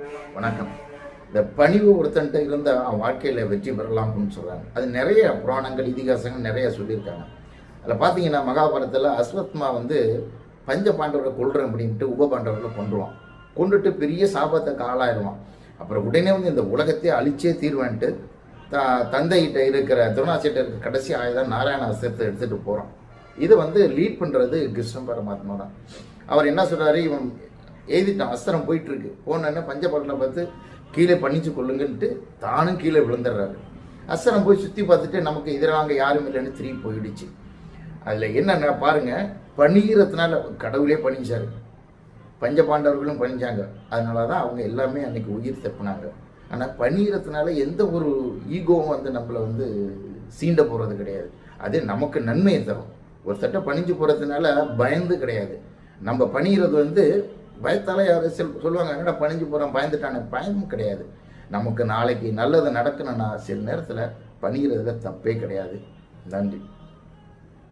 வணக்கம். இந்த பணிவு ஒருத்தன்ட்ட இருந்த அவன் வாழ்க்கையில் வெற்றி பெறலாம் அப்படின்னு சொல்கிறாங்க. அது நிறைய புராணங்கள் இதிகாசங்கள் நிறைய சொல்லியிருக்காங்க. அதில் பார்த்தீங்கன்னா மகாபாரதத்தில் அஸ்வத்மா பஞ்ச பாண்டவரை கொள்றேன் அப்படின்ட்டு உப பாண்டவர்களை கொண்டுருவான். கொண்டுட்டு பெரிய சாபத்துக்கு ஆளாயிடுவான். அப்புறம் உடனே இந்த உலகத்தையே அழிச்சே தீர்வேன்ட்டு தந்தைகிட்ட இருக்கிற துரோணாசிட்ட இருக்கிற கடைசி ஆயுதம் நாராயண அஸ்திரத்தை எடுத்துகிட்டு போகிறான். இதை லீட் பண்ணுறது கிருஷ்ண பரமாத்மா தான். அவர் என்ன சொல்கிறாரு, இவன் எழுதிட்டான், அஸ்திரம் போயிட்டுருக்கு. போனோடனே பஞ்சபாண்டனை பார்த்து கீழே பண்ணிச்சு கொள்ளுங்கன்ட்டு தானும் கீழே விழுந்துடுறாரு. அஸ்திரம் போய் சுற்றி பார்த்துட்டு நமக்கு எதிராக யாரும் இல்லைன்னு திரும்பி போயிடுச்சு. அதில் என்னென்ன பாருங்கள், பணிகிறதுனால கடவுளே பணிச்சாரு, பஞ்சபாண்டவர்களும் பணிஞ்சாங்க. அதனால தான் அவங்க எல்லாமே அன்றைக்கி உயிர் தப்பினாங்க. ஆனால் பணிகிறதுனால எந்த ஒரு ஈகோவும் நம்மளை சீண்ட போகிறது கிடையாது. அது நமக்கு நன்மையை தரும். ஒரு தட்டை பணிஞ்சு போகிறதுனால பயந்து கிடையாது. நம்ம பணிகிறது பயத்தால் யாரும் சொல்லுவாங்க, என்னடா பணிஞ்சு போகிறோம் பயந்துட்டானே, பயமும் கிடையாது. நமக்கு நாளைக்கு நல்லது நடக்கணும்னா சில நேரத்தில் பணிகிறதுல தப்பே கிடையாது. நன்றி.